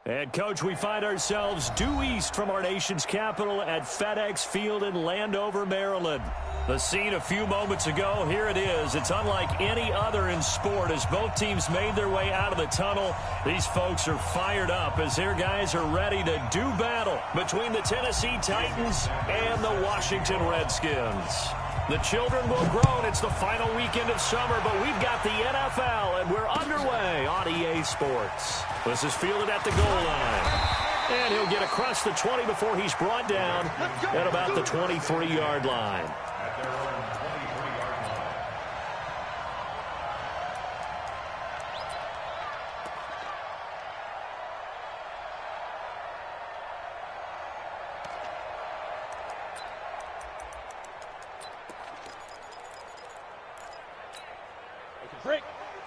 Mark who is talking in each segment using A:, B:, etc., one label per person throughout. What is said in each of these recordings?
A: And, Coach, we find ourselves due east from our nation's capital at FedEx Field in Landover, Maryland. The scene a few moments ago, here it is. It's unlike any other in sport as both teams made their way out of the tunnel. These folks are fired up as their guys are ready to do battle between the Tennessee Titans and the Washington Redskins. The children will groan. It's the final weekend of summer, but we've got the NFL, and we're underway on EA Sports. This is fielded at the goal line. And he'll get across the 20 before he's brought down at about the 23-yard line.
B: Break.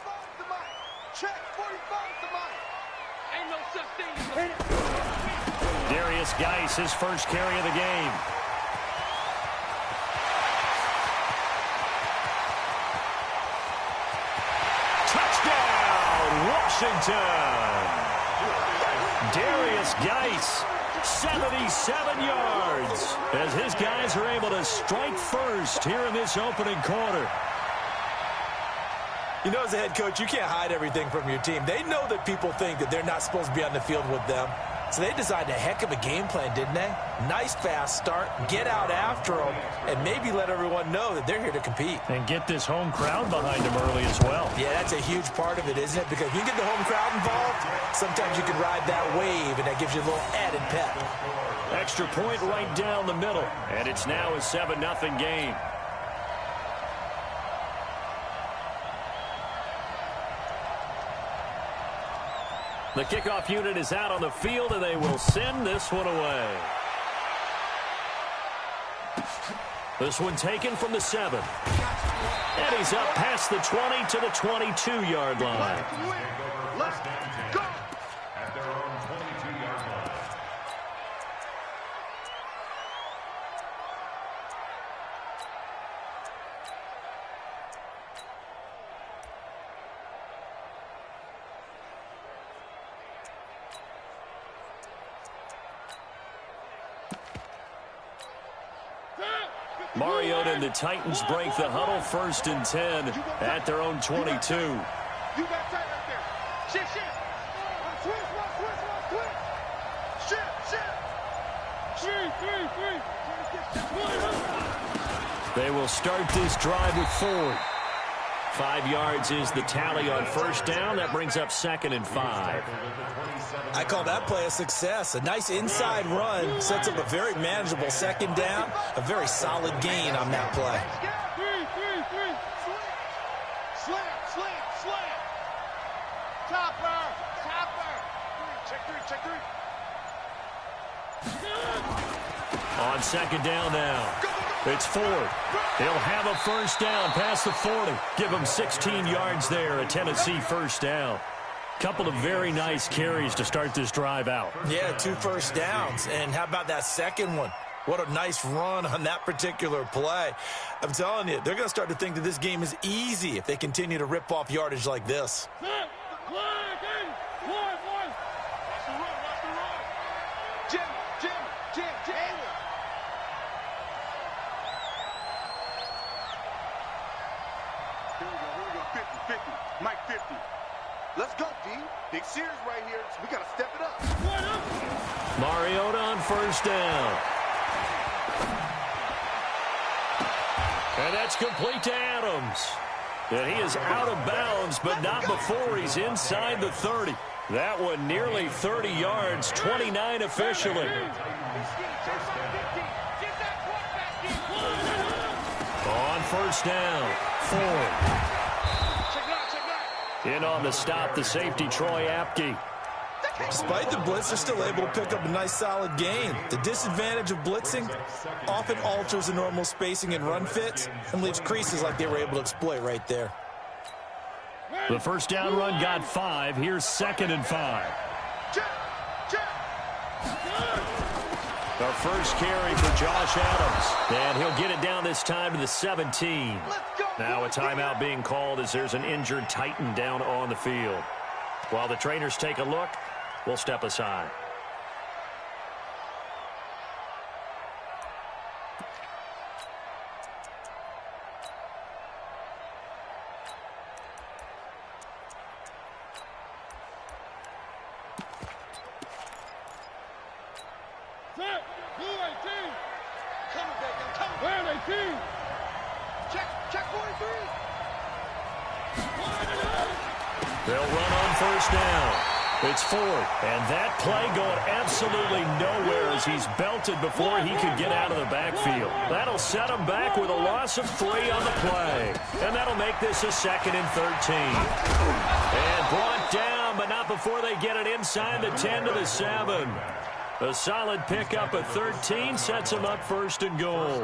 B: 45's the mic. Check. 45's the mic. Ain't no such thing as a...
A: Darius Geis, his first carry of the game. Touchdown, Washington. Darius Geis, 77 yards, as his guys are able to strike first here in this opening quarter.
C: You know, as a head coach, you can't hide everything from your team. They know that people think that they're not supposed to be on the field with them. So they designed a heck of a game plan, didn't they? Nice fast start, get out after them, and maybe let everyone know that they're here to compete.
A: And get this home crowd behind them early as well.
C: Yeah, that's a huge part of it, isn't it? Because if you get the home crowd involved, sometimes you can ride that wave, and that gives you a little added pep.
A: Extra point right down the middle. And it's now a 7-0 game. The kickoff unit is out on the field, and they will send this one away. This one taken from the 7. And he's up past the 20 to the 22-yard line.
B: Let's go.
D: At their own 22-yard line.
A: Mariota and the Titans break the huddle 1st and 10 at their own 22.
B: You got tight right there. Shift. Shift.
A: They will start this drive with 4. 5 yards is the tally on 1st down. That brings up 2nd and 5.
C: I call that play a success. A nice inside run sets up a very manageable 2nd down. A very solid gain on that play.
B: Slam. Topper. Check three.
A: On 2nd down now. It's Ford. He'll have a 1st down past the 40. Give him 16 yards there, a Tennessee 1st down. Couple of very nice carries to start this drive out.
C: Yeah, 2 first downs. And how about that second one? What a nice run on that particular play. I'm telling you, they're going to start to think that this game is easy if they continue to rip off yardage like this.
B: Mike 50. Let's go, D. Big series right here. So we got to step it up.
A: Mariota on 1st down. And that's complete to Adams. And he is out of bounds, but not before he's inside the 30. That one nearly 30 yards, 29 officially. On 1st down, Ford. In on the stop, the safety, Troy Apke.
C: Despite the blitz, they're still able to pick up a nice solid gain. The disadvantage of blitzing often alters the normal spacing and run fits and leaves creases like they were able to exploit right there.
A: The 1st down run got 5. Here's 2nd and 5. Our first carry for Josh Adams. And he'll get it down this time to the 17. Now a timeout being called as there's an injured Titan down on the field. While the trainers take a look, will step aside. They'll run on first down. It's fourth, and that play going absolutely nowhere as he's belted before he could get out of the backfield. That'll set him back with a loss of 3 on the play, and that'll make this a 2nd and 13. And brought down, but not before they get it inside the 10 to the 7. A solid pickup at 13 sets him up 1st and goal.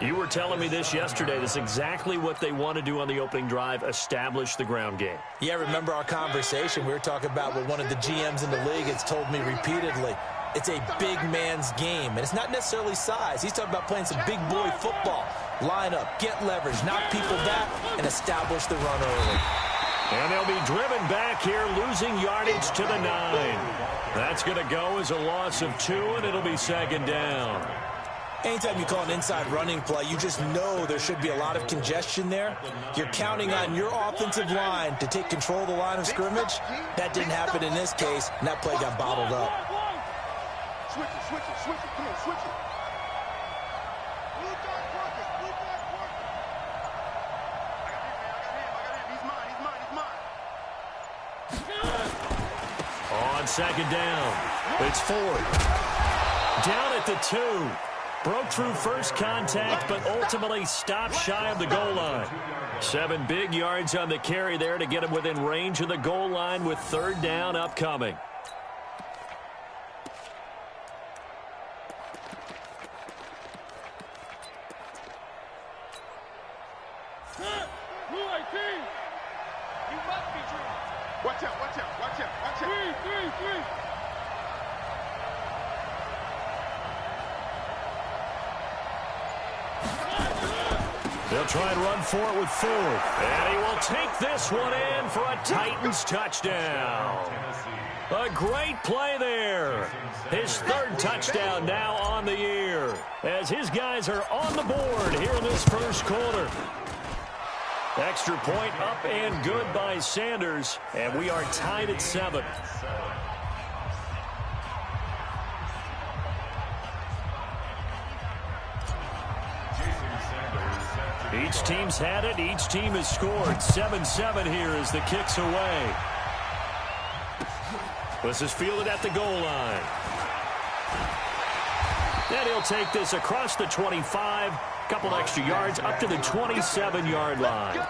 A: You were telling me this yesterday. That's exactly what they want to do on the opening drive, establish the ground game.
C: Yeah, remember our conversation. We were talking about what one of the GMs in the league has told me repeatedly. It's a big man's game, and it's not necessarily size. He's talking about playing some big boy football. Line up, get leverage, knock people back, and establish the run early.
A: And they'll be driven back here, losing yardage to the 9. That's going to go as a loss of 2, and it'll be 2nd down.
C: Anytime you call an inside running play, you just know there should be a lot of congestion there. You're counting on your offensive line to take control of the line of scrimmage. That didn't happen in this case, and that play got bottled up.
B: Switch it, switch it, switch it. Come on, switch it. Blue dot working, blue dot working. I got him.
A: On 2nd down, it's 4th. Down at the 2. Broke through first contact, but ultimately stopped shy of the goal line. 7 big yards on the carry there to get him within range of the goal line with 3rd down upcoming.
B: Watch out, watch out, watch out, watch out. 3.
A: They'll try and run for it with 4th. And he will take this one in for a Titans touchdown. A great play there. His 3rd touchdown now on the year as his guys are on the board here in this first quarter. Extra point up and good by Sanders, and we are tied at 7. Each team's had it. Each team has scored. 7-7 here as the kick's away. This is fielded at the goal line. And he'll take this across the 25. Couple extra yards up to the 27-yard line.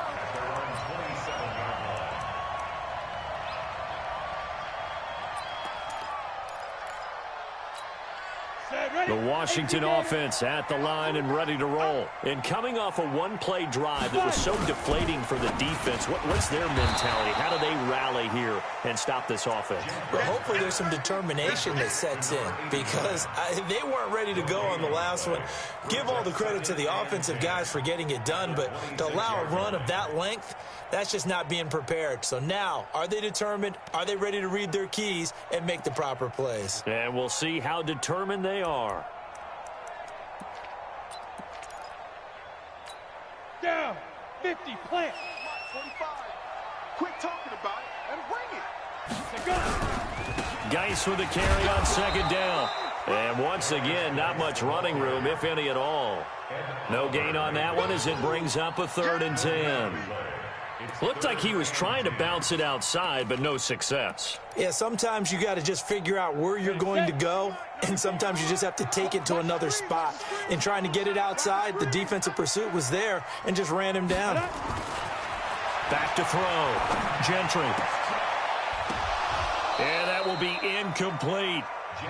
A: The Washington offense at the line and ready to roll. And coming off a one-play drive that was so deflating for the defense, what's their mentality? How do they rally here and stop this offense?
C: Well, hopefully there's some determination that sets in because they weren't ready to go on the last one. Give all the credit to the offensive guys for getting it done, but to allow a run of that length, that's just not being prepared. So now, are they determined? Are they ready to read their keys and make the proper plays?
A: And we'll see how determined they are.
B: Down, 50, plant. 45. Quit talking about it and bring it.
A: Geis with the carry on 2nd down. And once again, not much running room, if any at all. No gain on that one as it brings up a 3rd and 10. Looked like he was trying to bounce it outside, but no success.
C: Yeah, sometimes you got to just figure out where you're going to go, and sometimes you just have to take it to another spot. In trying to get it outside, the defensive pursuit was there and just ran him down.
A: Back to throw. Gentry. And that will be incomplete.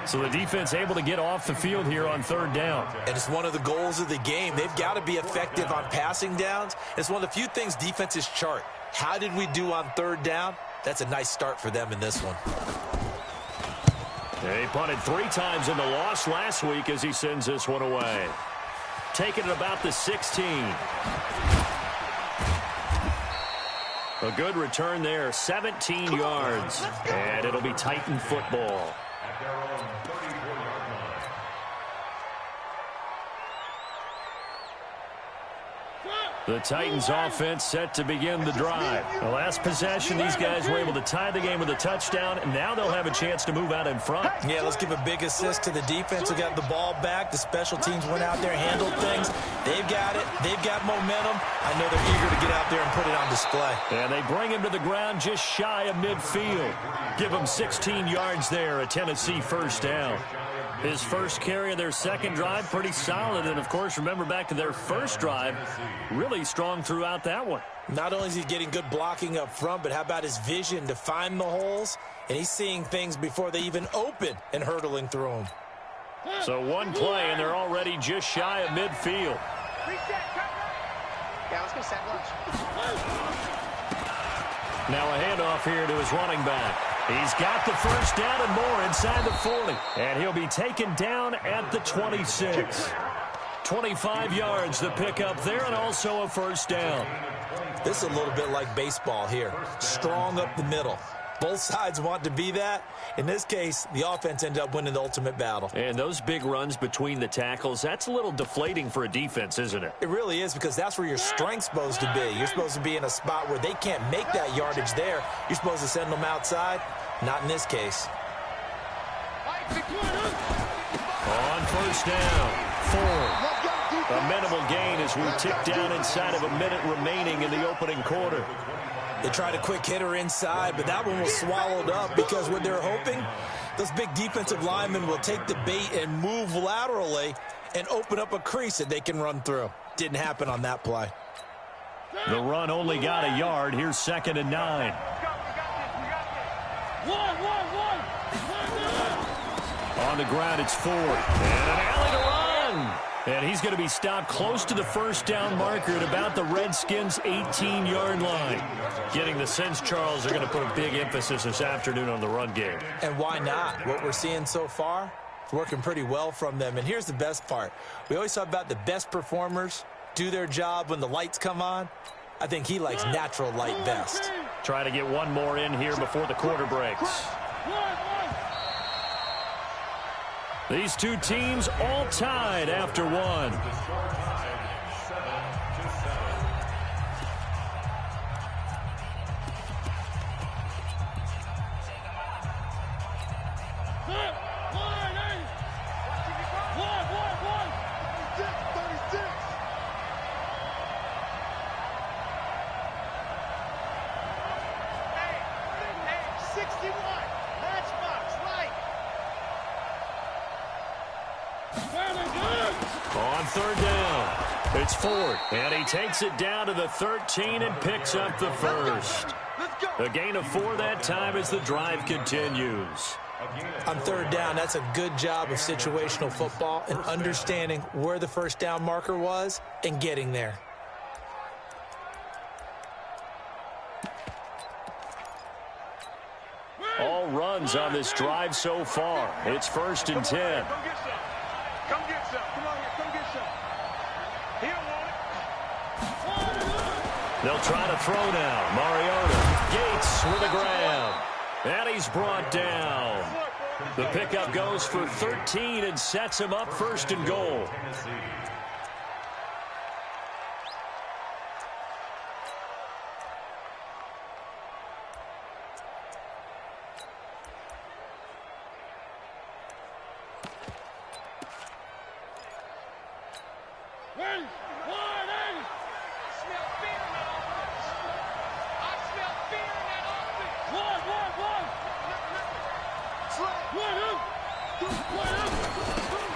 A: So the defense able to get off the field here on 3rd down.
C: And it's one of the goals of the game. They've got to be effective on passing downs. It's one of the few things defenses chart. How did we do on 3rd down? That's a nice start for them in this one.
A: He punted 3 times in the loss last week as he sends this one away. Taking it about the 16. A good return there, 17 yards. And it'll be Titan football.
D: At their own 34-yard line.
A: The Titans offense set to begin the drive. The last possession, these guys were able to tie the game with a touchdown, and now they'll have a chance to move out in front.
C: Yeah, let's give a big assist to the defense who got the ball back. The special teams went out there, handled things. They've got it. They've got momentum. I know they're eager to get out there and put it on display.
A: And they bring him to the ground just shy of midfield. Give him 16 yards there, a Tennessee first down. His first carry of their second drive, pretty solid. And, of course, remember back to their first drive, really strong throughout that one.
C: Not only is he getting good blocking up front, but how about his vision to find the holes? And he's seeing things before they even open and hurtling through them.
A: So one play, and they're already just shy of midfield.
B: Yeah, let's go set lunch.
A: Now a handoff here to his running back. He's got the first down and more inside the 40. And he'll be taken down at the 26. 25 yards the pickup there, and also a first down.
C: This is a little bit like baseball here. Strong up the middle. Both sides want to be that. In this case, the offense ended up winning the ultimate battle.
A: And those big runs between the tackles, that's a little deflating for a defense, isn't it?
C: It really is, because that's where your strength's supposed to be. You're supposed to be in a spot where they can't make that yardage there. You're supposed to send them outside. Not in this case.
A: On first down, 4. A minimal gain as we tick down inside of a minute remaining in the opening quarter.
C: They tried a quick hitter inside, but that one was swallowed up because what they're hoping, those big defensive linemen will take the bait and move laterally and open up a crease that they can run through. Didn't happen on that play.
A: The run only got a yard. Here's 2nd and 9. On the ground, it's Ford. And an alley to run. And he's going to be stopped close to the first down marker at about the Redskins' 18-yard line. Getting the sense, Charles, they're going to put a big emphasis this afternoon on the run game.
C: And why not? What we're seeing so far, it's working pretty well from them. And here's the best part. We always talk about the best performers do their job when the lights come on. I think he likes natural light best.
A: Try to get one more in here before the quarter breaks. These two teams all tied after one. On third down, it's Ford, and he takes it down to the 13 and picks up the first. A gain of 4 that time as the drive continues.
C: On third down, that's a good job of situational football and understanding where the first down marker was and getting there.
A: All runs on this drive so far. It's 1st and 10.
B: Come get some. Come on here. Come get some. He don't want it.
A: They'll try to throw now. Mariota. Gates with a grab. And he's brought down. The pickup goes for 13 and sets him up 1st and goal.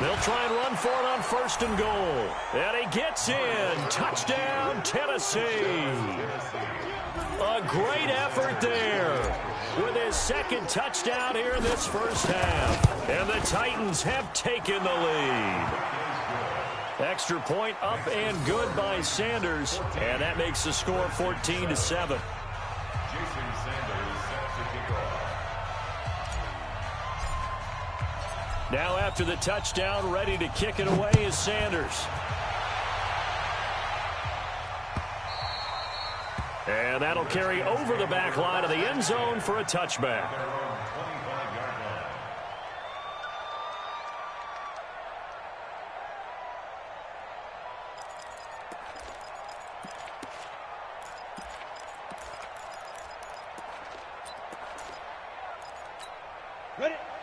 A: They'll try and run for it on 1st and goal. And he gets in. Touchdown, Tennessee. A great effort there with his 2nd touchdown here in this first half. And the Titans have taken the lead. Extra point up and good by Sanders. And that makes the score 14-7. Now after the touchdown, ready to kick it away is Sanders. And that'll carry over the back line of the end zone for a touchback.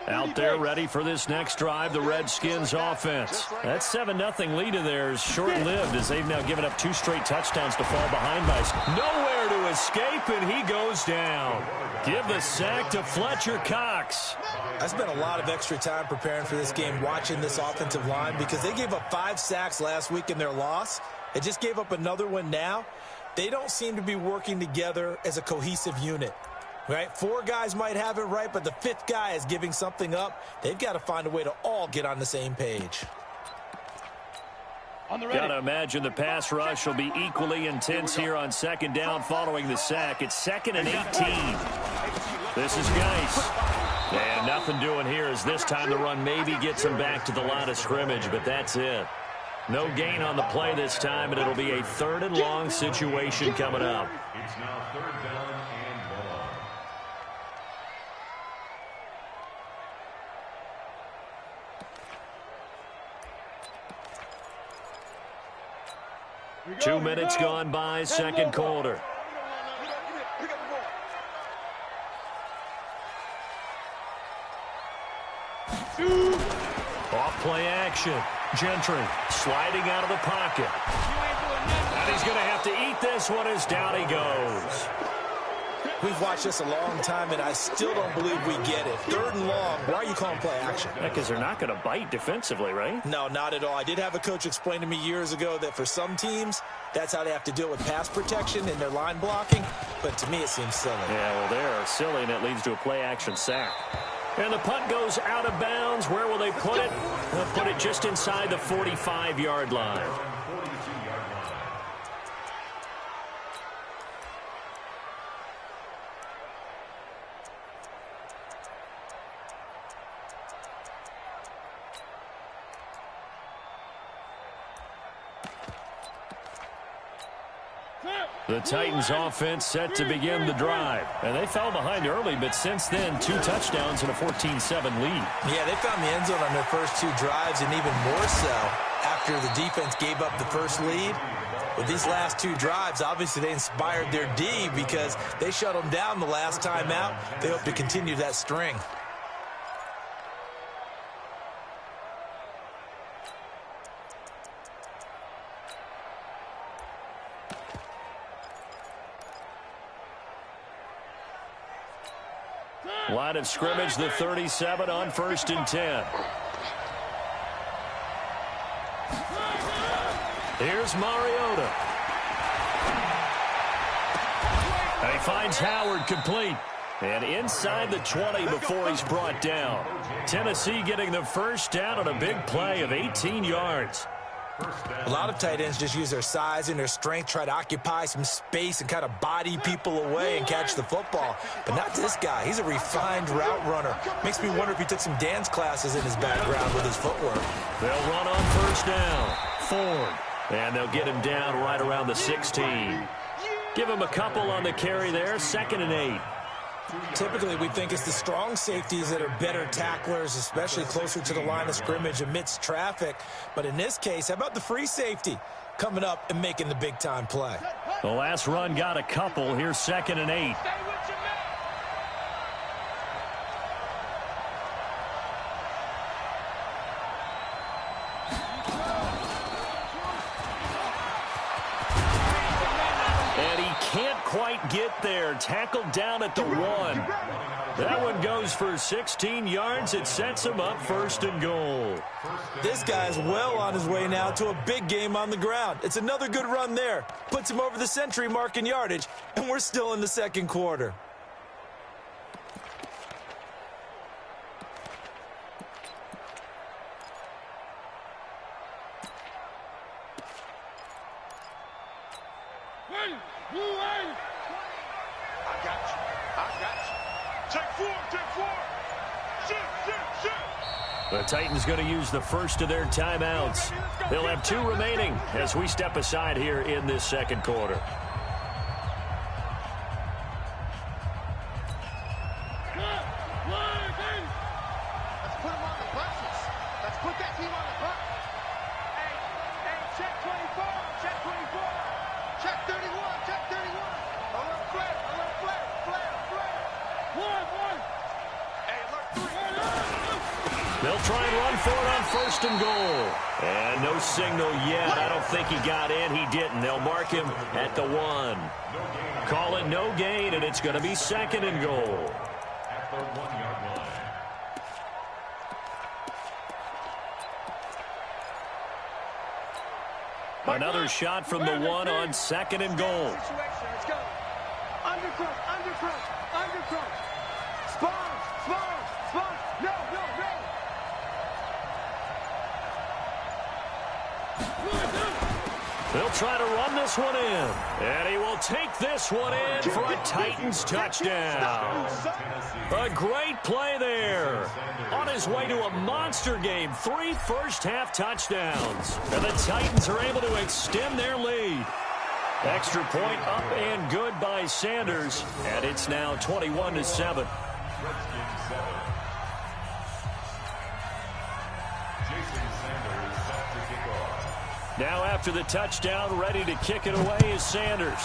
A: Out there ready for this next drive, the Redskins offense. That 7-0 lead of theirs short-lived as they've now given up 2 straight touchdowns to fall behind by. Nowhere to escape, and he goes down. Give the sack to Fletcher Cox.
C: I spent a lot of extra time preparing for this game, watching this offensive line, because they gave up 5 sacks last week in their loss. They just gave up another one now. They don't seem to be working together as a cohesive unit. Right, 4 guys might have it right, but the 5th guy is giving something up. They've got to find a way to all get on the same page.
A: Got to imagine the pass rush will be equally intense here on 2nd down following the sack. It's 2nd and 18. This is Gywu. And nothing doing here as this time the run maybe gets him back to the line of scrimmage, but that's it. No gain on the play this time, and it'll be a 3rd and long situation coming up.
D: It's now 3rd down and long.
A: 2 minutes gone by, 2nd quarter. Off play action. Gentry sliding out of the pocket. And he's going to have to eat this one as down he goes.
C: We've watched this a long time, and I still don't believe we get it. 3rd and long. Why are you calling play action?
A: Because they're not going to bite defensively, right?
C: No, not at all. I did have a coach explain to me years ago that for some teams, that's how they have to deal with pass protection in their line blocking. But to me, it seems silly.
A: Yeah, well, they're silly, and it leads to a play action sack. And the punt goes out of bounds. Where will they put it? They'll put it just inside the 45-yard line. The Titans offense set to begin the drive. And they fell behind early, but since then, 2 touchdowns and a 14-7 lead.
C: Yeah, they found the end zone on their first 2 drives, and even more so after the defense gave up the first lead. With these last 2 drives, obviously they inspired their D because they shut them down the last time out. They hope to continue that string.
A: Line of scrimmage, the 37 on 1st and 10. Here's Mariota. And he finds Howard complete. And inside the 20 before he's brought down. Tennessee getting the first down on a big play of 18 yards.
C: A lot of tight ends just use their size and their strength, try to occupy some space and kind of body people away and catch the football. But not this guy. He's a refined route runner. Makes me wonder if he took some dance classes in his background with his footwork.
A: They'll run on 1st down. Ford. And they'll get him down right around the 16. Give him a couple on the carry there. 2nd and 8.
C: Typically, we think it's the strong safeties that are better tacklers, especially closer to the line of scrimmage amidst traffic. But in this case, how about the free safety coming up and making the big-time play?
A: The last run got a couple. Here's 2nd and 8. Quite get there. Tackled down at the 1. That one goes for 16 yards. It sets him up 1st and goal.
C: This guy's well on his way now to a big game on the ground. It's another good run there. Puts him over the century mark in yardage, and we're still in the 2nd quarter.
A: The Titans going to use the first of their timeouts. They'll have 2 remaining as we step aside here in this 2nd quarter. They'll try and run for it on 1st and goal. And no signal yet. I don't think he got in. He didn't. They'll mark him at the 1. Call it no gain, and it's going to be 2nd and goal.
D: At the 1-yard line.
A: Another shot from the 1 on 2nd and goal.
B: Let's go. Undercross, undercross, undercross. Spawn, spawn, spawn. No, no, no.
A: They'll try to run this one in. And he will take this one in for a Titans touchdown. A great play there. On his way to a monster game. 3 first-half touchdowns. And the Titans are able to extend their lead. Extra point up and good by Sanders. And it's now 21-7.
D: Redskins 7. Jason Sanders set to kick off.
A: Now after the touchdown, ready to kick it away is Sanders.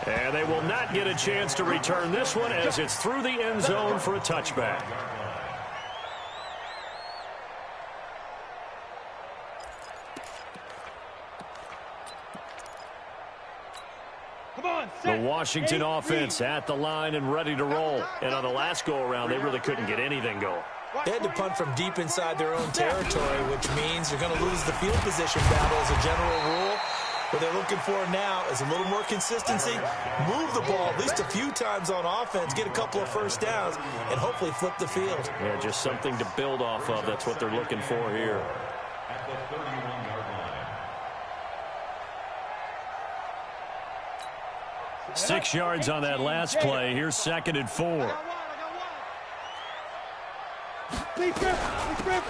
A: And they will not get a chance to return this one as it's through the end zone for a touchback. The Washington offense at the line and ready to roll. And on the last go-around, they really couldn't get anything going.
C: They had to punt from deep inside their own territory, which means you're going to lose the field position battle as a general rule. What they're looking for now is a little more consistency, move the ball at least a few times on offense, get a couple of first downs, and hopefully flip the field.
A: Yeah, just something to build off of. That's what they're looking for here.
D: At the 31-yard line.
A: 6 yards on that last play. Here's 2nd and 4.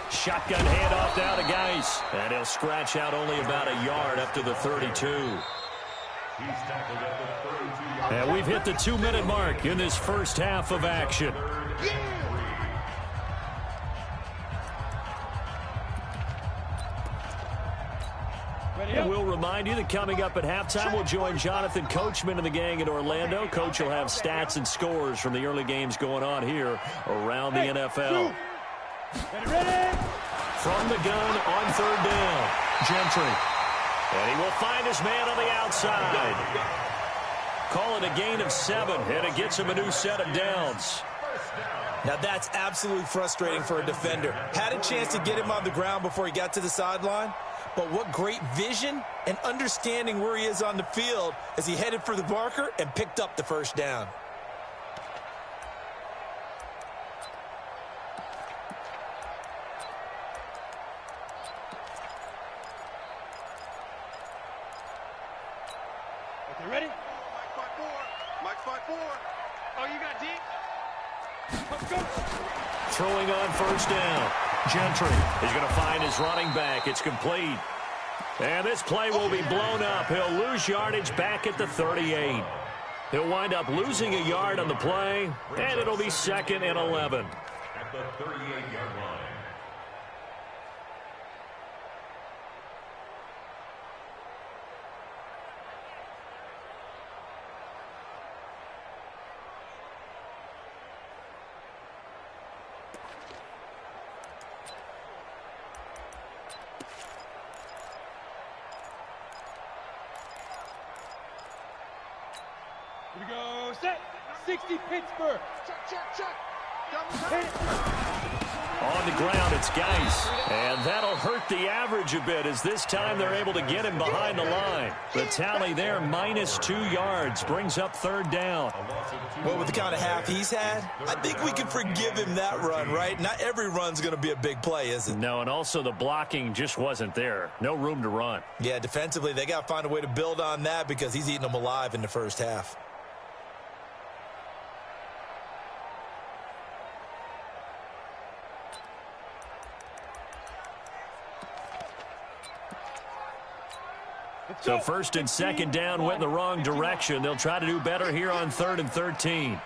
A: Shotgun handoff down to Geis. And he'll scratch out only about a yard up to the 32.
D: He's tackled at the 32-yard line.
A: And we've hit the 2-minute mark in this first half of action. And we'll remind you that coming up at halftime, we'll join Jonathan Coachman and the gang in Orlando. Coach will have stats and scores from the early games going on here around the NFL. From the gun on 3rd down, Gentry. And he will find his man on the outside. Call it a gain of 7, and it gets him a new set of downs.
C: Now that's absolutely frustrating for a defender. Had a chance to get him on the ground before he got to the sideline, but what great vision and understanding where he is on the field as he headed for the marker and picked up the first down.
B: Okay, ready? Mike 5-4. Oh, you got deep? Let's go.
A: Throwing on 1st down. Gentry is going to find his running back. It's complete. And this play will be blown up. He'll lose yardage back at the 38. He'll wind up losing a yard on the play, and it'll be 2nd and 11.
D: At the 38-yard line.
B: Here we go. Set. 60 Pittsburgh. Check.
A: On the ground, it's Geis. And that'll hurt the average a bit as this time they're able to get him behind the line. The tally there, -2 yards, brings up 3rd down.
C: Well, with the kind of half he's had, I think we can forgive him that run, right? Not every run's going to be a big play, is it?
A: No, and also the blocking just wasn't there. No room to run.
C: Yeah, defensively, they got to find a way to build on that because he's eating them alive in the first half.
A: So 1st and 2nd down went in the wrong direction. They'll try to do better here on 3rd and 13.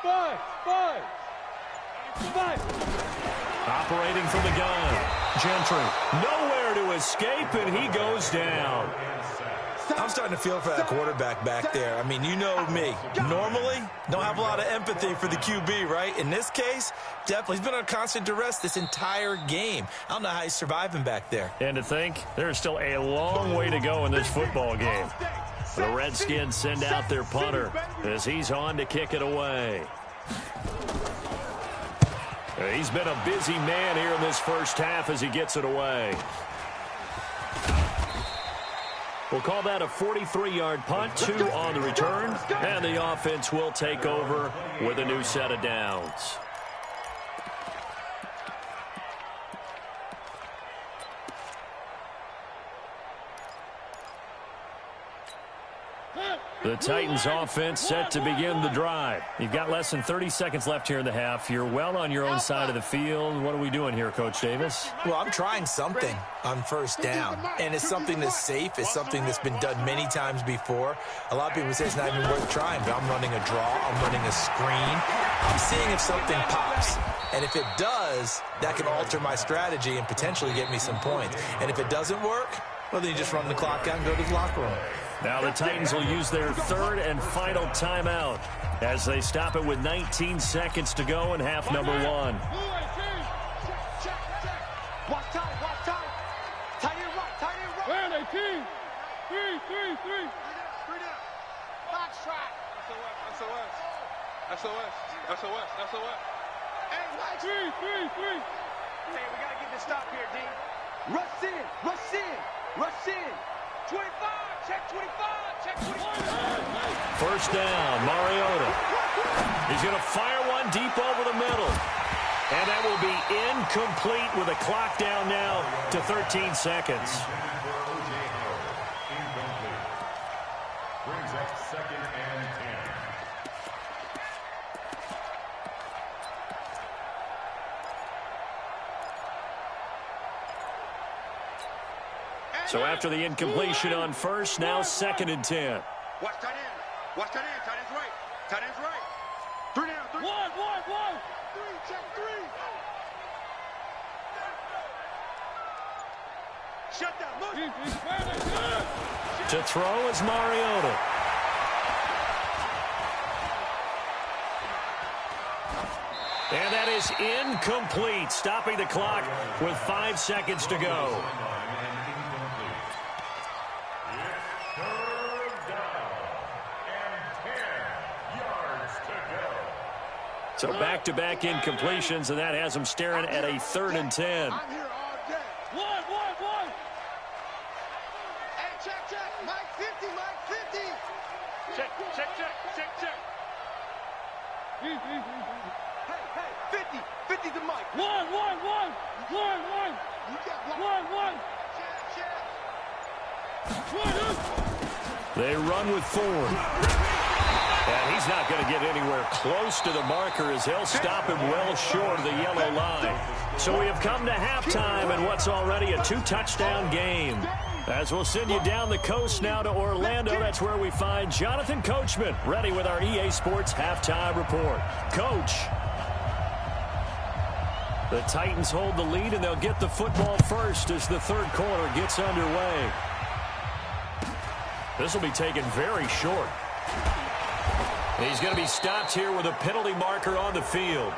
B: Five.
A: Operating from the gun. Gentry nowhere to escape, and he goes down.
C: I'm starting to feel for that quarterback back there. I mean, you know me. Normally, don't have a lot of empathy for the QB, right? In this case, definitely. He's been on constant duress this entire game. I don't know how he's surviving back there.
A: And to think, there's still a long way to go in this football game. The Redskins send out their punter as he's on to kick it away. He's been a busy man here in this first half as he gets it away. We'll call that a 43-yard punt, 2 on the return, and the offense will take over with a new set of downs. The Titans offense set to begin the drive. You've got less than 30 seconds left here in the half. You're well on your own side of the field. What are we doing here, Coach Davis?
C: Well, I'm trying something on first down, and it's something that's safe. It's something that's been done many times before. A lot of people say it's not even worth trying, but I'm running a draw. I'm running a screen. I'm seeing if something pops. And if it does, that can alter my strategy and potentially get me some points. And if it doesn't work, well, then you just run the clock out and go to the locker room.
A: Now the Titans will use their third and final timeout as they stop it with 19 seconds to go in half number 1.
B: Watch time, watch time. Tight end right, tight end right.
E: Where are they, team? 3.
B: 3 down. Box track. SOS. Hey, watch.
E: 3.
B: Hey, we got to get this stop here, D. Rush in. 25, check 25.
A: First down, Mariota. He's going to fire one deep over the middle. And that will be incomplete with a clock down now to 13 seconds.
D: Brings up 2nd and 10.
A: So after the incompletion on first, now 2nd and 10.
B: Watch tight end. Tight end's right. 3 down. 3.
E: 1.
B: 3, check 3. Shut down. Look.
A: To throw is Mariota. And that is incomplete, stopping the clock with 5 seconds to go. So back-to-back incompletions, and that has them staring at a 3rd and 10.
B: I'm here all day.
E: 1.
B: Hey, check. Mike 50. Check.
E: Hey.
B: Hey, 50 to Mike.
E: 1.
B: You got
E: 1.
A: They run with Ford. And he's not going to get anywhere close to the marker as he'll stop him well short of the yellow line. So we have come to halftime in what's already a 2-touchdown game. As we'll send you down the coast now to Orlando, that's where we find Jonathan Coachman ready with our EA Sports halftime report. Coach. The Titans hold the lead, and they'll get the football first as the 3rd quarter gets underway. This will be taken very short. He's going to be stopped here with a penalty marker on the field.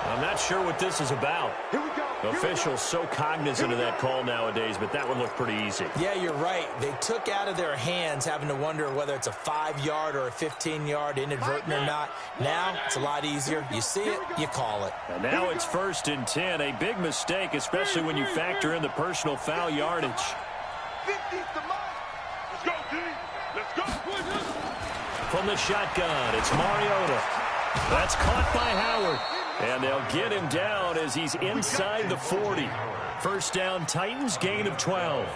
A: I'm not sure what this is about.
B: Here we go.
A: Officials so cognizant of that call nowadays, but that one looked pretty easy.
C: Yeah, you're right. They took out of their hands having to wonder whether it's a 5-yard or a 15-yard inadvertent or not. Now, it's a lot easier. You see it, you call it.
A: And now it's 1st and 10. A big mistake, especially when you factor in the personal foul yardage.
B: 50's the Mike. Let's go, D. Let's go.
A: From the shotgun, it's Mariota. That's caught by Howard. And they'll get him down as he's inside the 40. First down, Titans, gain of 12.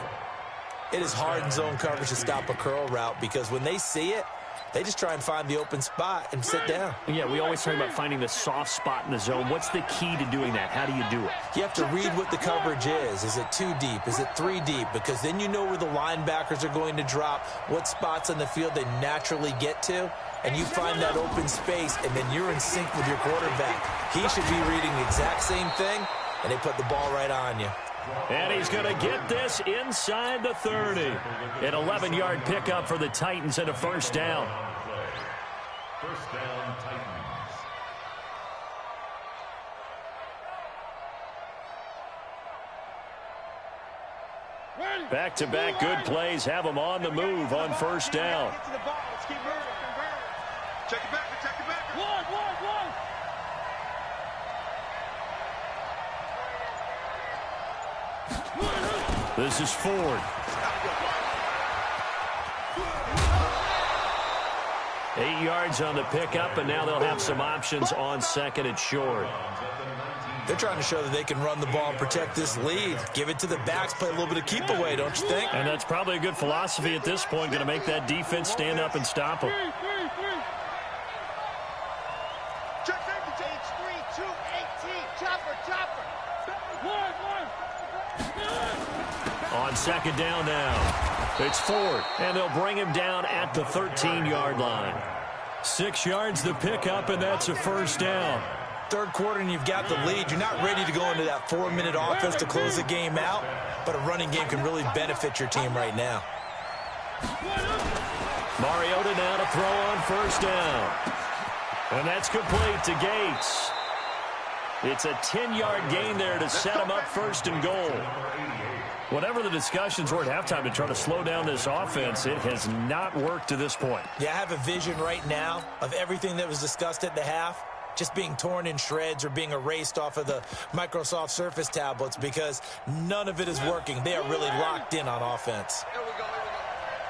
C: It is hard in zone coverage to stop a curl route because when they see it, they just try and find the open spot and sit down.
A: Yeah, we always talk about finding the soft spot in the zone. What's the key to doing that? How do you do it?
C: You have to read what the coverage is. Is it 2 deep? Is it 3 deep? Because then you know where the linebackers are going to drop, what spots on the field they naturally get to, and you find that open space, and then you're in sync with your quarterback. He should be reading the exact same thing, and they put the ball right on you.
A: And he's going to get this inside the 30. An 11-yard pickup for the Titans and a first down.
D: First down, Titans.
A: Back-to-back good plays have them on the move on first down.
B: Get to the ball. Let's keep moving.
E: Check it back. Check it back. One.
A: This is Ford. 8 yards on the pickup, and now they'll have some options on second and short.
C: They're trying to show that they can run the ball and protect this lead. Give it to the backs, play a little bit of keep away, don't you think?
A: And that's probably a good philosophy at this point, going to make that defense stand up and stop them.
B: Check safety. H3, 218. Chopper.
A: On second down now, it's Ford, and they'll bring him down at the 13-yard line. 6 yards the pickup, and that's a first down.
C: Third quarter and you've got the lead. You're not ready to go into that 4-minute offense to close the game out, but a running game can really benefit your team right now.
A: Mariota now to throw on first down. And that's complete to Gates. It's a 10-yard gain there to set him up first and goal. Whatever the discussions were at halftime to try to slow down this offense, it has not worked to this point.
C: Yeah, I have a vision right now of everything that was discussed at the half just being torn in shreds or being erased off of the Microsoft Surface tablets because none of it is working. They are really locked in on offense.
B: Here we go.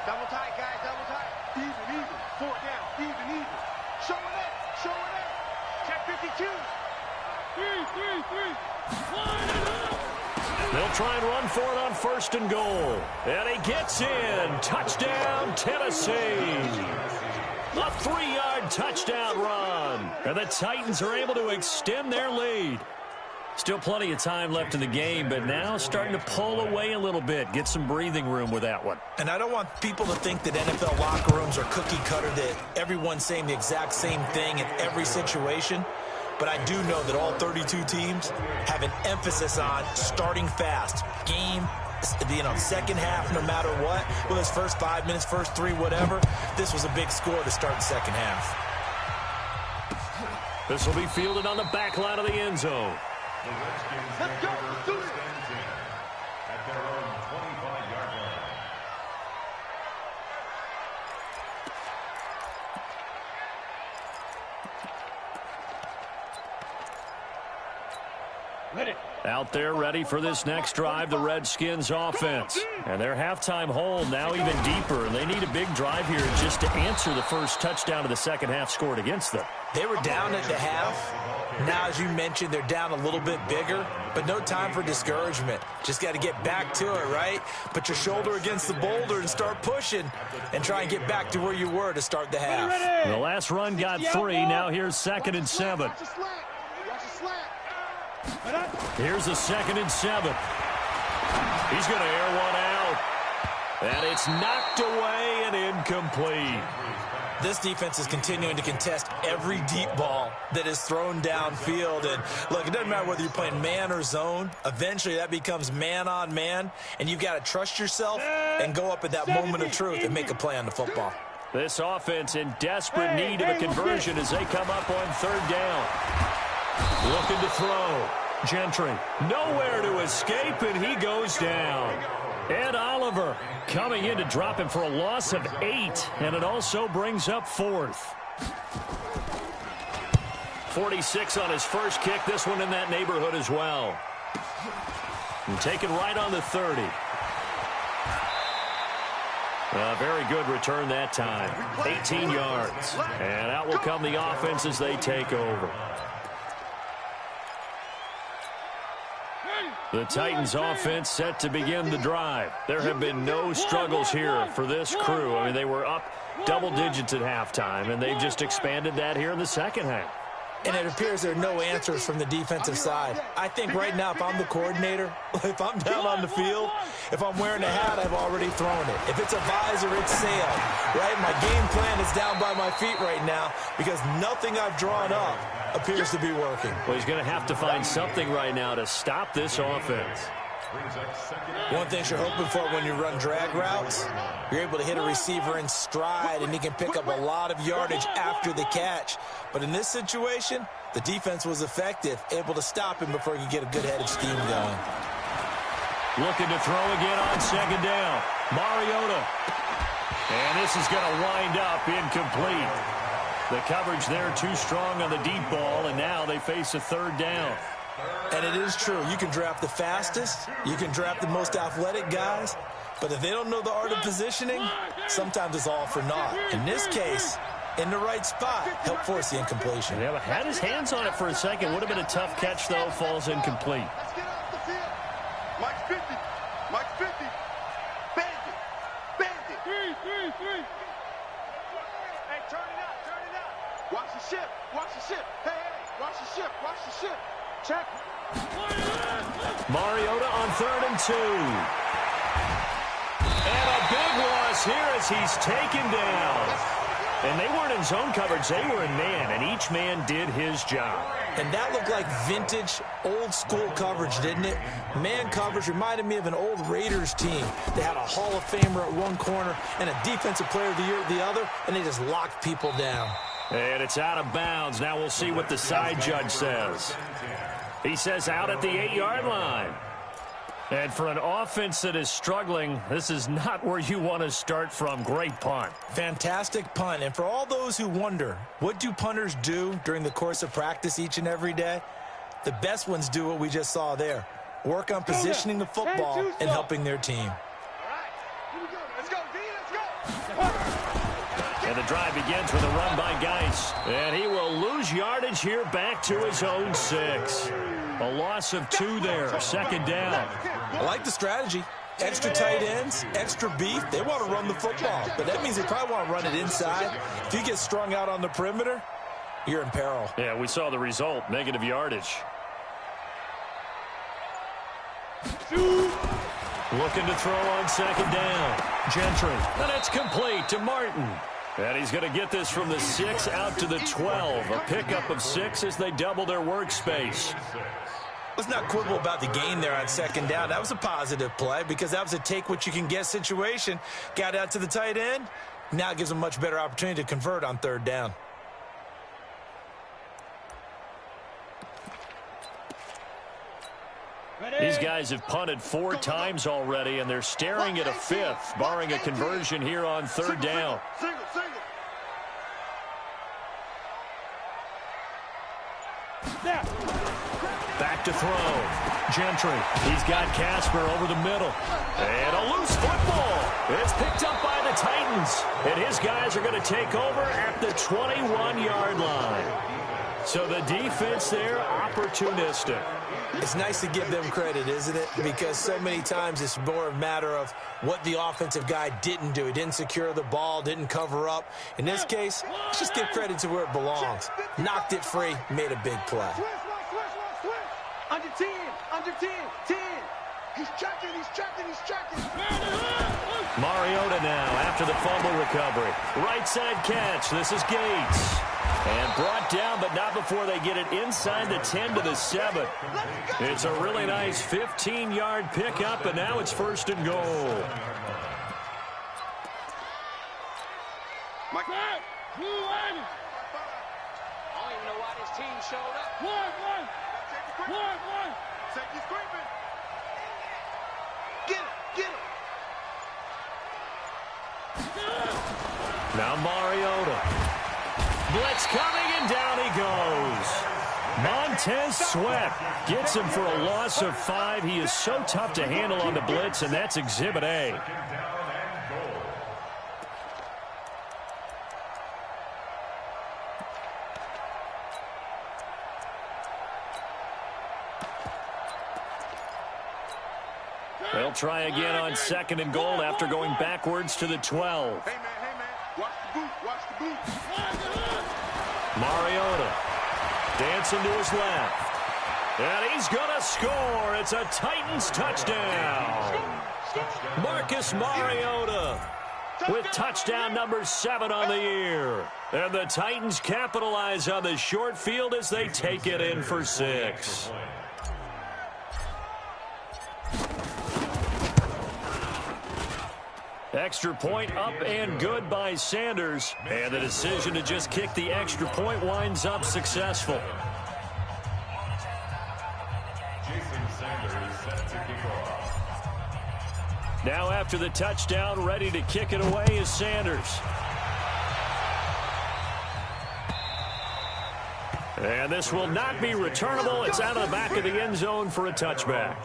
B: Double tight, guys. Double tight.
E: Even. 4 down. Even.
B: Show it up. Check 52.
E: 3.
A: They'll try and run for it on first and goal. And he gets in. Touchdown, Tennessee. A 3-yard touchdown run. And the Titans are able to extend their lead. Still plenty of time left in the game, but now starting to pull away a little bit. Get some breathing room with that one.
C: And I don't want people to think that NFL locker rooms are cookie cutter, that everyone's saying the exact same thing in every situation. But I do know that all 32 teams have an emphasis on starting fast. Game, second half, no matter what. Whether it's first 5 minutes, first 3, whatever. This was a big score to start the second half.
A: This will be fielded on the back line of the end zone.
D: The Redskins
B: Let's go.
D: first
B: Do it.
D: and 10 at their own 25-yard line.
A: Out there ready for this next drive, the Redskins offense. And their halftime hole now even deeper. And they need a big drive here just to answer the first touchdown of the second half scored against them.
C: They were down at the half. Now, as you mentioned, they're down a little bit bigger, but no time for discouragement. Just got to get back to it, right? Put your shoulder against the boulder and start pushing and try and get back to where you were to start the half.
A: The last run got 3. Now here's 2nd and 7.
B: Watch the slant.
A: Here's a 2nd and 7. He's going to air one out. And it's knocked away and incomplete.
C: This defense is continuing to contest every deep ball that is thrown downfield. And look, it doesn't matter whether you're playing man or zone. Eventually that becomes man on man. And you've got to trust yourself and go up at that moment of truth and make a play on the football.
A: This offense in desperate need of a conversion as they come up on 3rd down. Looking to throw. Gentry nowhere to escape, and he goes down. Ed Oliver coming in to drop him for a loss of 8, and it also brings up 4th. 46 on his first kick. This one in that neighborhood as well. And taken right on the 30. A very good return that time. 18 yards. And out will come the offense as they take over. The Titans offense set to begin the drive. There have been no struggles here for this crew. I mean, they were up double digits at halftime, and they've just expanded that here in the second half.
C: And it appears there are no answers from the defensive side. I think right now, if I'm the coordinator, if I'm down on the field, if I'm wearing a hat, I've already thrown it. If it's a visor, it's sailed, right? My game plan is down by my feet right now because nothing I've drawn up appears to be working.
A: Well, he's going to have to find something right now to stop this offense.
C: One thing you're hoping for when you run drag routes, you're able to hit a receiver in stride, and he can pick up a lot of yardage after the catch. But in this situation, the defense was effective, able to stop him before he could get a good head of steam going.
A: Looking to throw again on second down. Mariota. And this is going to wind up incomplete. The coverage there too strong on the deep ball, and now they face a third down.
C: And it is true. You can draft the fastest. You can draft the most athletic guys. But if they don't know the art of positioning, sometimes it's all for naught. In this case, in the right spot, help force the incompletion.
A: Yeah, but had his hands on it for a second. Would have been a tough catch, though. Falls incomplete.
E: Let's get off the field. Mike's 50. Mike's 50. Bandit. Bandit. Three.
B: Hey, turn it out. Turn it out.
E: Watch the ship. Watch the ship. Hey, watch the ship. Watch the ship.
B: Check.
A: Mariota on 3rd and 2. And a big loss here as he's taken down. And they weren't in zone coverage. They were in man, and each man did his job.
C: And that looked like vintage, old-school coverage, didn't it? Man coverage reminded me of an old Raiders team. They had a Hall of Famer at one corner and a Defensive Player of the Year at the other, and they just locked people down.
A: And it's out of bounds. Now we'll see what the side judge says. He says out at the 8-yard line. And for an offense that is struggling, this is not where you want to start from. Great punt.
C: Fantastic punt. And for all those who wonder, what do punters do during the course of practice each and every day? The best ones do what we just saw there. Work on positioning the football and helping their team.
B: All right. Here we go. Let's go, D. Let's go.
A: And the drive begins with a run by Geis. And he will lose yardage here back to his own 6. A loss of 2 there. 2nd down.
C: I like the strategy. Extra tight ends, extra beef. They want to run the football, but that means they probably want to run it inside. If you get strung out on the perimeter, you're in peril.
A: Yeah, we saw the result. Negative yardage. Looking to throw on 2nd down. Gentry. And it's complete to Martin. And he's going to get this from the 6 out to the 12. A pickup of 6 as they double their workspace.
C: Let's not quibble about the gain there on 2nd down. That was a positive play because that was a take-what-you-can-get situation. Got out to the tight end. Now it gives them a much better opportunity to convert on 3rd down.
A: These guys have punted 4 times already, and they're staring at a 5th, barring a conversion here on 3rd down.
E: Single.
A: Back to throw. Gentry. He's got Casper over the middle. And a loose football. It's picked up by the Titans. And his guys are going to take over at the 21-yard line. So the defense there, opportunistic.
C: It's nice to give them credit, isn't it? Because so many times it's more a matter of what the offensive guy didn't do. He didn't secure the ball, didn't cover up. In this case, let's just give credit to where it belongs. Knocked it free, made a big play.
B: Under 10. 10. He's checking.
A: Mariota now after the fumble recovery. Right side catch. This is Gates. And brought down, but not before they get it inside the 10 to the 7. It's a really nice 15-yard pickup, and now it's 1st and goal.
E: Mike.
B: I don't even know why this team showed up. One.
E: Safety's creeping. Get him.
A: Now Mariota. Blitz coming, and down he goes. Montez Sweat gets him for a loss of 5. He is so tough to handle on the blitz, and that's Exhibit A. They'll try again on 2nd and goal after going backwards to the 12.
E: Hey, man. Watch the boot.
A: Mariota dancing to his left. And he's going to score. It's a Titans touchdown. Marcus Mariota with touchdown number 7 on the year. And the Titans capitalize on the short field as they take it in for 6. Extra point up and good by Sanders. And the decision to just kick the extra point winds up successful. Now after the touchdown, ready to kick it away is Sanders. And this will not be returnable. It's out of the back of the end zone for a touchback.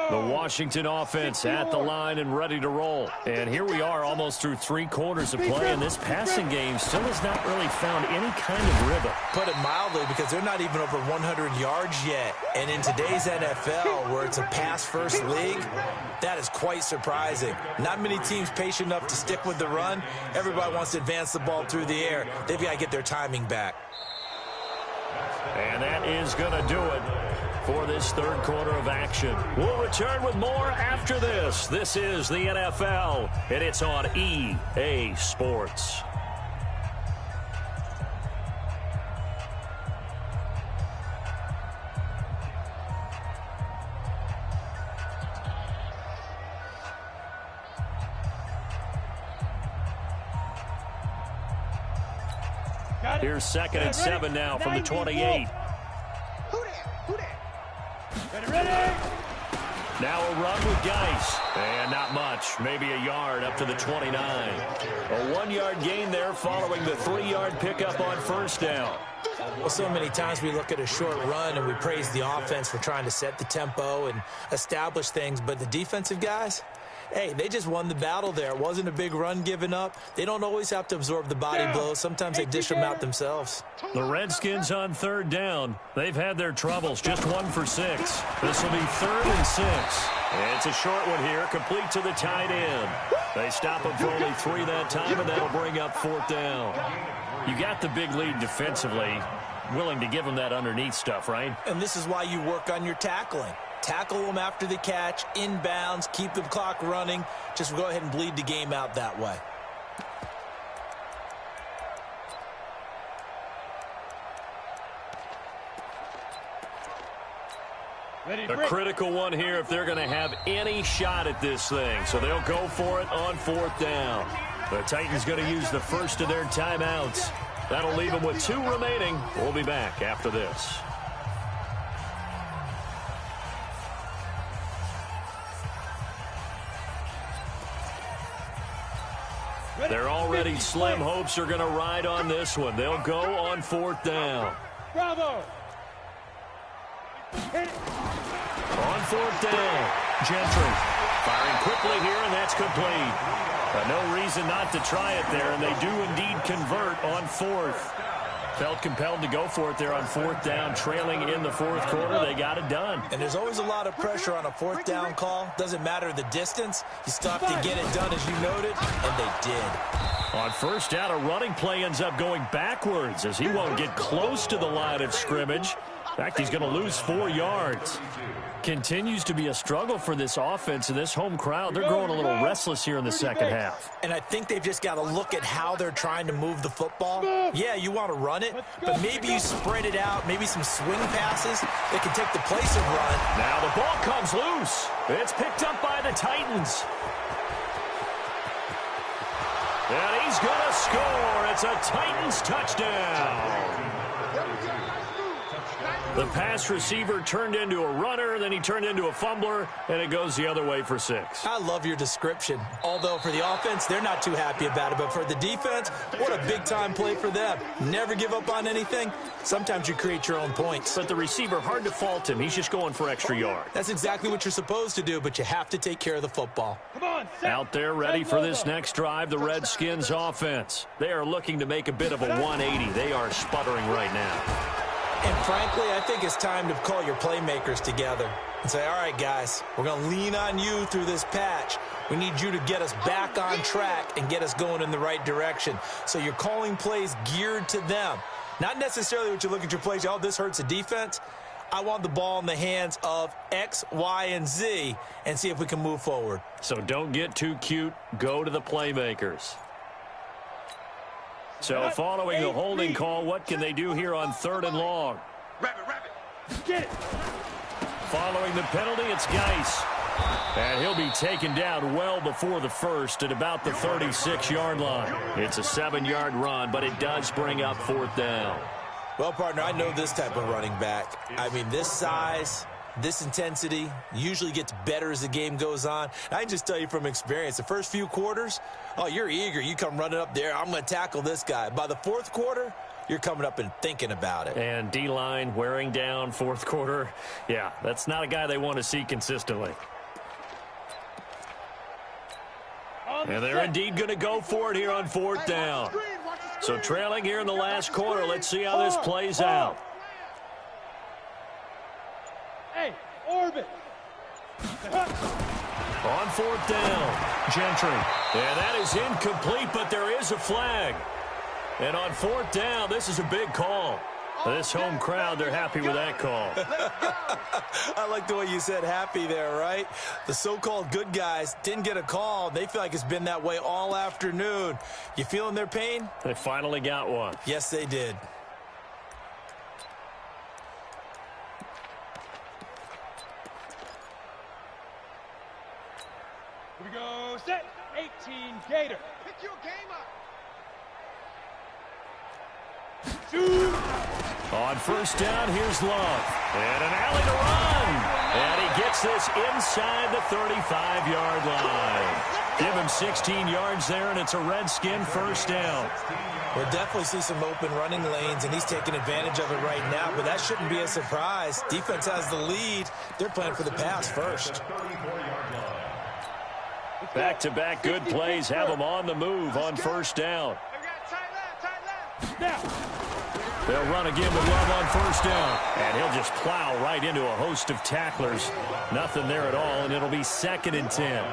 A: The Washington offense at the line and ready to roll. And here we are almost through 3 quarters of play, and this passing game still has not really found any kind of rhythm.
C: Put it mildly, because they're not even over 100 yards yet. And in today's NFL, where it's a pass-first league, that is quite surprising. Not many teams patient enough to stick with the run. Everybody wants to advance the ball through the air. They've got to get their timing back.
A: And that is going to do it for this third quarter of action. We'll return with more after this. This is the NFL, and it's on EA Sports. Here's 2nd and 7 now from the 28. Now a run with Geis. And not much. Maybe a yard up to the 29. A 1-yard gain there following the 3-yard pickup on first down.
C: Well, so many times we look at a short run and we praise the offense for trying to set the tempo and establish things. But the defensive guys, hey, they just won the battle there. It wasn't a big run given up. They don't always have to absorb the body blows. Sometimes they dish them out themselves.
A: The Redskins on 3rd down. They've had their troubles. Just 1 for 6. This will be 3rd and 6. It's a short one here, complete to the tight end. They stop him for only 3 that time, and that'll bring up 4th down. You got the big lead defensively. Willing to give them that underneath stuff, right?
C: And this is why you work on your tackling. Tackle them after the catch, inbounds, keep the clock running. Just go ahead and bleed the game out that way.
A: A critical one here if they're going to have any shot at this thing. So they'll go for it on 4th down. The Titans going to use the first of their timeouts. That'll leave them with 2 remaining. We'll be back after this. They're already slim hopes are going to ride on this one. They'll go on 4th down.
B: Bravo!
A: On 4th down, Gentry firing quickly here, and that's complete. No reason not to try it there, and they do indeed convert on 4th. Felt compelled to go for it there on 4th down, trailing in the 4th quarter. They got it done.
C: And there's always a lot of pressure on a 4th down call. Doesn't matter the distance. You stop to get it done, as you noted, and they did.
A: On 1st down, a running play ends up going backwards as he won't get close to the line of scrimmage. In fact, he's going to lose 4 yards. Continues to be a struggle for this offense and this home crowd. They're growing a little restless here in the second half.
C: And I think they've just got to look at how they're trying to move the football. Yeah, you want to run it, but maybe you spread it out, maybe some swing passes that can take the place of run.
A: Now the ball comes loose. It's picked up by the Titans. And he's going to score. It's a Titans touchdown. The pass receiver turned into a runner, then he turned into a fumbler, and it goes the other way for 6.
C: I love your description. Although for the offense, they're not too happy about it. But for the defense, what a big-time play for them. Never give up on anything. Sometimes you create your own points.
A: But the receiver, hard to fault him. He's just going for extra yards.
C: That's exactly what you're supposed to do, but you have to take care of the football.
B: Come on,
A: out there ready for this next drive, the Redskins offense. They are looking to make a bit of a 180. They are sputtering right now.
C: And frankly, I think it's time to call your playmakers together and say, all right, guys, we're going to lean on you through this patch. We need you to get us back on track and get us going in the right direction. So you're calling plays geared to them. Not necessarily what you look at your plays, oh, this hurts the defense. I want the ball in the hands of X, Y, and Z and see if we can move forward.
A: So don't get too cute. Go to the playmakers. So following the holding call, what can they do here on 3rd and long?
E: Rabbit.
B: Get it.
A: Following the penalty, it's Gywu. And he'll be taken down well before the first at about the 36-yard line. It's a 7-yard run, but it does bring up 4th down.
C: Well, partner, I know this type of running back. I mean, this size, this intensity usually gets better as the game goes on. I can just tell you from experience, the first few quarters, oh, you're eager. You come running up there, I'm going to tackle this guy. By the 4th quarter, you're coming up and thinking about it.
A: And D-line wearing down 4th quarter. Yeah, that's not a guy they want to see consistently. And they're indeed going to go for it here on 4th down. So trailing here in the last quarter, let's see how this plays out.
B: Hey, orbit.
A: On 4th down, Gentry. And that is incomplete, but there is a flag. And on 4th down, this is a big call. This home crowd, they're happy with that call.
C: I like the way you said happy there, right? The so-called good guys didn't get a call. They feel like it's been that way all afternoon. You feeling their pain?
A: They finally got one.
C: Yes, they did.
B: Here we go. Set. 18 Gator.
E: Pick your game up.
B: Shoot.
A: On 1st down, here's Love. And an alley to run. And he gets this inside the 35-yard line. Give him 16 yards there, and it's a Redskin 1st down.
C: We'll definitely see some open running lanes, and he's taking advantage of it right now, but that shouldn't be a surprise. Defense has the lead. They're playing for the pass first.
A: Back-to-back good plays have them on the move on 1st down.
B: Tight left.
A: They'll run again with Love on 1st down. And he'll just plow right into a host of tacklers. Nothing there at all, and it'll be 2nd and 10.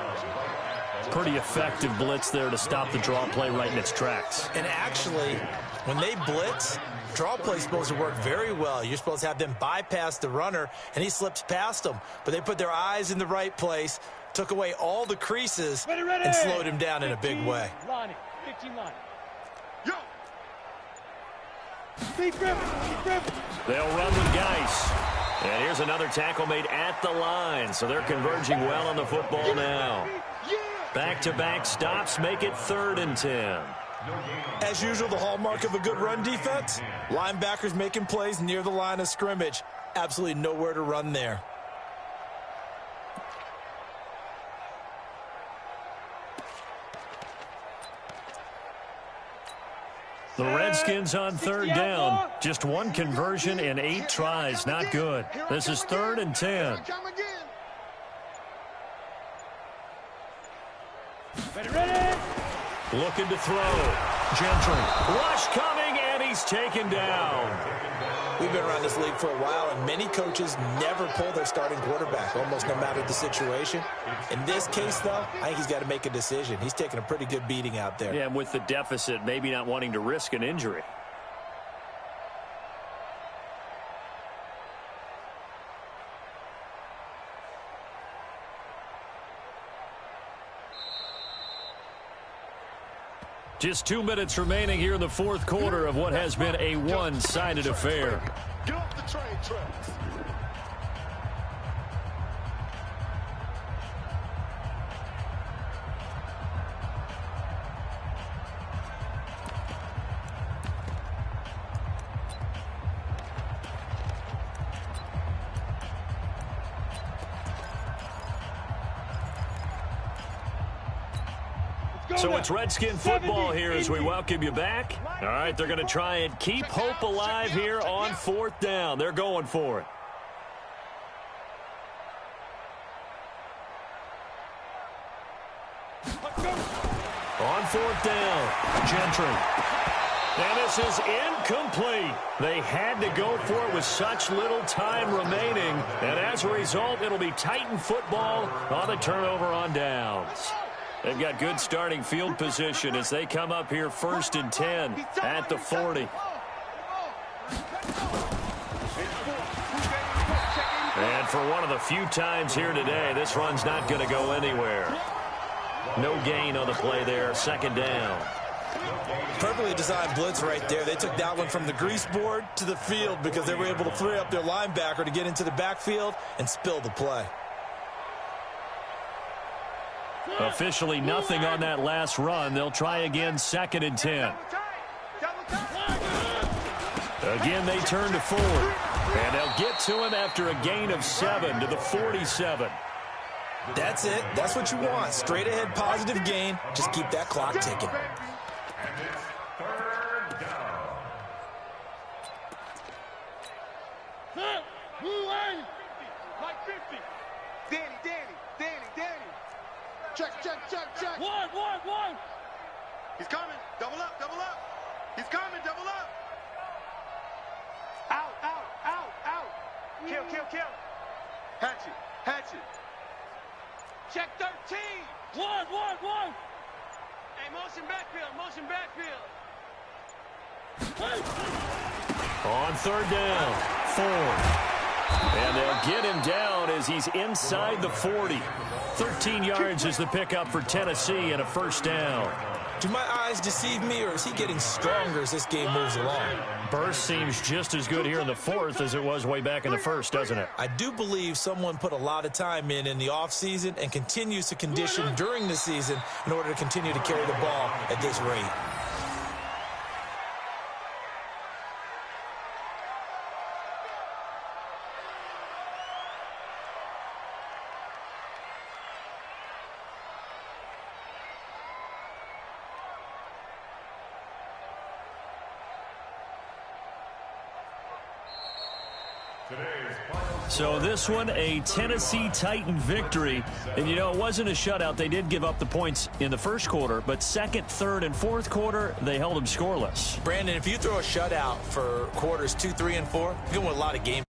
A: Pretty effective blitz there to stop the draw play right in its tracks.
C: And actually, when they blitz, draw play's supposed to work very well. You're supposed to have them bypass the runner, and he slips past them. But they put their eyes in the right place, took away all the creases, and slowed him down in a big way.
B: 15 line.
E: Yo.
B: Deep grip.
A: They'll run with Gywu. And here's another tackle made at the line. So they're converging well on the football now. Back-to-back stops make it 3rd and 10.
C: As usual, the hallmark of a good run defense, linebackers making plays near the line of scrimmage. Absolutely nowhere to run there.
A: The Redskins on 3rd down. Just one conversion in 8 tries. Not good. This is 3rd and 10.
B: Ready.
A: Looking to throw. Gentry. Rush coming, and he's taken down.
C: We've been around this league for a while, and many coaches never pull their starting quarterback, almost no matter the situation. In this case, though, I think he's got to make a decision. He's taking a pretty good beating out there.
A: Yeah, and with the deficit, maybe not wanting to risk an injury. Just 2 minutes remaining here in the 4th quarter of what has been a one-sided affair.
E: Get off the train tracks.
A: So it's Redskin football here as we welcome you back. All right, they're going to try and keep hope alive here on 4th down. They're going for it. On 4th down, Gentry. And this is incomplete. They had to go for it with such little time remaining. And as a result, it'll be Titan football on the turnover on downs. They've got good starting field position as they come up here 1st and 10 at the 40. And for one of the few times here today, this run's not going to go anywhere. No gain on the play there, second down.
C: Perfectly designed blitz right there. They took that one from the grease board to the field because they were able to free up their linebacker to get into the backfield and spill the play.
A: Officially nothing on that last run. They'll try again, 2nd and 10. Again, they turn to Ford. And they'll get to him after a gain of 7 to the 47.
C: That's it. That's what you want. Straight ahead positive gain. Just keep that clock ticking.
D: And it's 3rd down.
B: Like 50. Danny. Check. One.
E: He's coming. Double up. He's coming. Double up.
B: Out. Kill. Hatchet. Check 13. One. Hey, motion backfield.
A: On 3rd down, Ford. And they'll get him down as he's inside the 40. 13 yards is the pickup for Tennessee and a 1st down.
C: Do my eyes deceive me, or is he getting stronger as this game moves along?
A: Burst seems just as good here in the 4th as it was way back in the 1st, doesn't it?
C: I do believe someone put a lot of time in the offseason and continues to condition during the season in order to continue to carry the ball at this rate.
A: So this one, a Tennessee Titan victory. And, you know, it wasn't a shutout. They did give up the points in the 1st quarter, but 2nd, 3rd, and 4th quarter, they held them scoreless.
C: Brandon, if you throw a shutout for quarters 2, 3, and 4, you're going to win a lot of games.